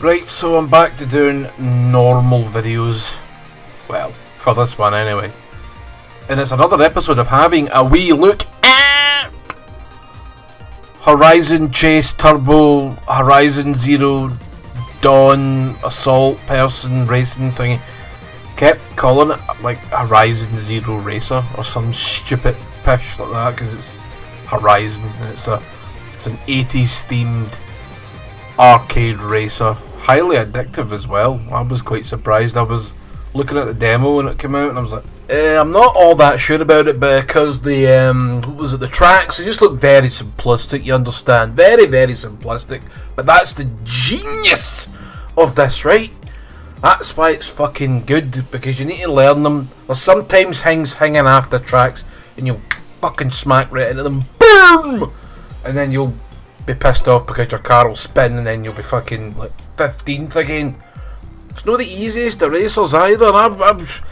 Right, so I'm back to doing normal videos. Well, for this one anyway. And it's another episode of having a wee look at Horizon Chase Turbo, Horizon Zero Dawn Assault Person Racing thingy. Kept calling it like Horizon Zero Racer or some stupid pish like that because it's Horizon and it's an 80s themed arcade racer. Highly addictive as well. I was quite surprised. I was looking at the demo when it came out and I was like, I'm not all that sure about it because the the tracks, they just look very simplistic, you understand? Very, very simplistic. But that's the genius of this, right? That's why it's fucking good, because you need to learn them. There's sometimes things hanging after tracks and you'll fucking smack right into them. Boom! And then you'll be pissed off because your car will spin and then you'll be fucking like 15th again. It's not the easiest of racers either. I've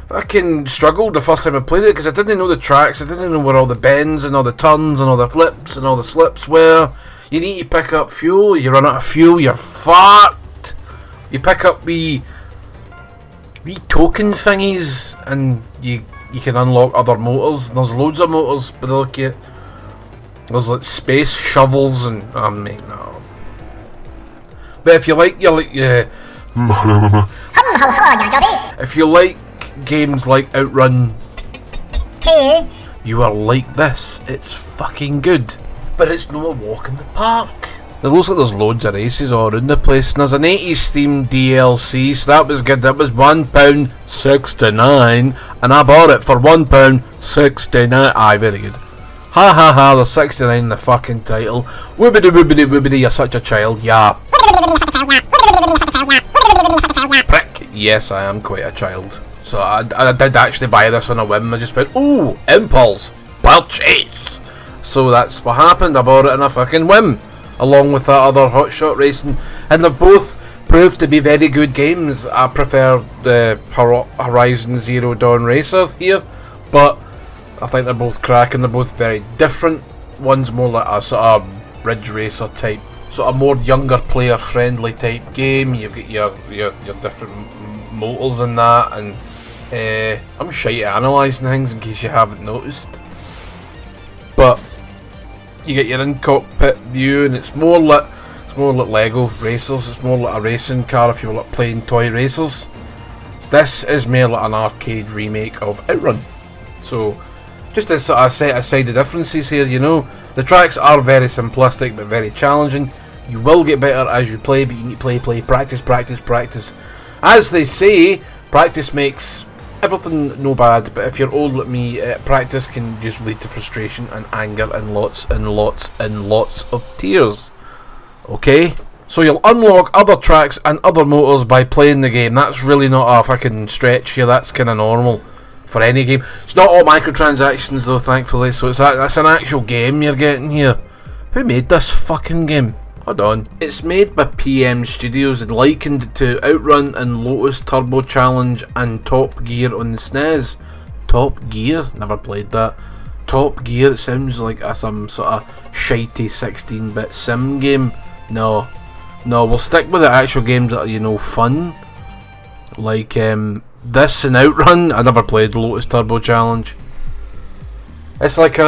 fucking struggled the first time I played it because I didn't know the tracks. I didn't know where all the bends and all the turns and all the flips and all the slips were. You need to pick up fuel. You run out of fuel, you're fucked. You pick up wee token thingies and you can unlock other motors. There's loads of motors, but they're like there's like space shovels and mate, no. But if you like if you like games like Outrun 2, you are like this. It's fucking good, but it's not a walk in the park. It looks like there's loads of races all around the place, and there's an 80s themed DLC, so that was good. That was £1.69, and I bought it for £1.69. Aye, very good. Ha ha ha, there's 69 in the fucking title. Wibbity wibbity wibbity, you're such a child, yeah. Prick. Yes, I am quite a child. So I did actually buy this on a whim. I just went, ooh, impulse, purchase. So that's what happened. I bought it on a fucking whim, along with that other hotshot racing, and they've both proved to be very good games. I prefer the Horizon Zero Dawn Racer here, but I think they're both cracking. They're both very different. One's more like a sort of Ridge Racer type, sort of more younger player friendly type game. You've got your different motors in that, and I'm shy at analysing things in case you haven't noticed. But you get your in-cockpit view, and it's more like Lego racers. It's more like a racing car if you were like playing toy racers. This is more like an arcade remake of Outrun. So just to sort of set aside the differences here, you know, the tracks are very simplistic but very challenging. You will get better as you play, but you need to play, practice, practice, practice. As they say, practice makes everything no bad, but if you're old like me, practice can just lead to frustration and anger and lots and lots and lots of tears. Okay? So you'll unlock other tracks and other motors by playing the game. That's really not a fucking stretch here, that's kind of normal for any game. It's not all microtransactions though, thankfully, so that's an actual game you're getting here. Who made this fucking game? Hold on. It's made by PM Studios and likened to Outrun and Lotus Turbo Challenge and Top Gear on the SNES. Top Gear? Never played that. Top Gear, it sounds like some sort of shitey 16-bit sim game. No, we'll stick with the actual games that are, you know, fun. Like this and Outrun. I never played Lotus Turbo Challenge. It's like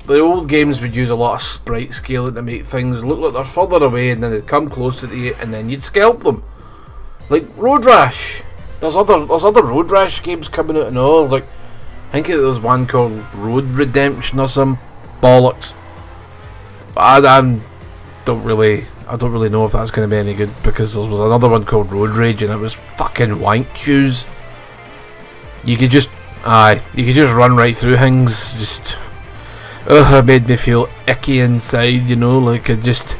the old games would use a lot of sprite scaling to make things look like they're further away, and then they'd come closer to you and then you'd scalp them. Like Road Rash. There's other Road Rash games coming out and all. Like I think there's one called Road Redemption or some bollocks. I don't really know if that's going to be any good, because there was another one called Road Rage and it was fucking wank shoes. You could just run right through things. Just it made me feel icky inside, you know, like I just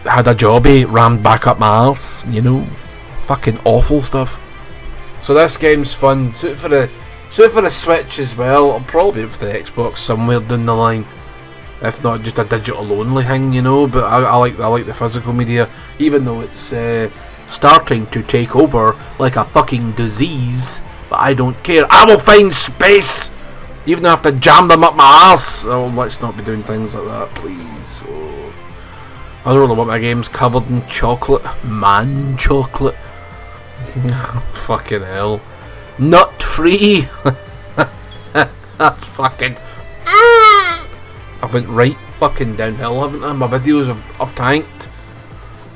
had a jobby rammed back up my arse, you know, fucking awful stuff. So this game's fun. Suit for the Switch as well. I'll probably be for the Xbox somewhere down the line, if not just a digital only thing, you know. But I like the physical media, even though it's starting to take over like a fucking disease. But I don't care. I will find space. Even though I have to jam them up my arse. Oh, let's not be doing things like that, please. Oh. I don't know what my game's covered in chocolate. Man chocolate. Fucking hell. Nut free. That's fucking. I went right fucking downhill, haven't I? My videos have tanked.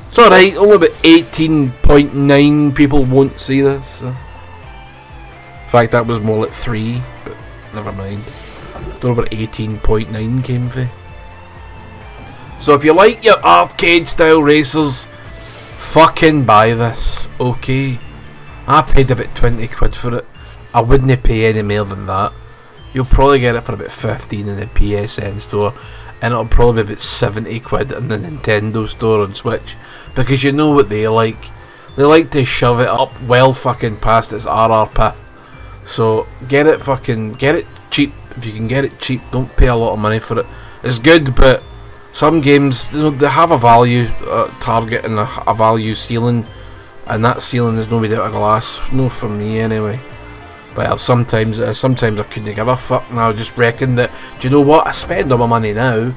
It's alright, only about 18.9 people won't see this. So. In fact, that was more like 3, but never mind. Don't know where 18.9 came from. So if you like your arcade style racers, fucking buy this, okay? I paid about 20 quid for it. I wouldn't pay any more than that. You'll probably get it for about 15 in the PSN store, and it'll probably be about 70 quid in the Nintendo store on Switch, because you know what they like. They like to shove it up well fucking past its RRP. So get it cheap if you can get it cheap. Don't pay a lot of money for it. It's good, but some games, you know, they have a value target and a value ceiling, and that ceiling is no made out of glass. No, for me anyway. Well, sometimes I couldn't give a fuck, and I just reckon that, do you know what, I spend all my money now,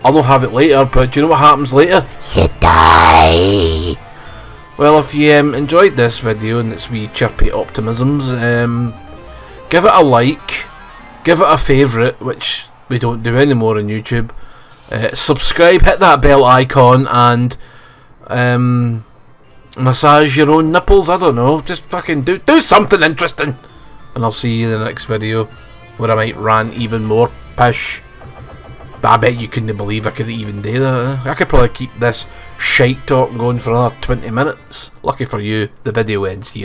I'll not have it later, but do you know what happens later? You die! Well, if you enjoyed this video and its wee chirpy optimisms, give it a like, give it a favourite, which we don't do anymore on YouTube, subscribe, hit that bell icon, and massage your own nipples, I don't know, just fucking do something interesting. And I'll see you in the next video, where I might rant even more pish. But I bet you couldn't believe I could even do that. I could probably keep this shite talk going for another 20 minutes. Lucky for you, the video ends here.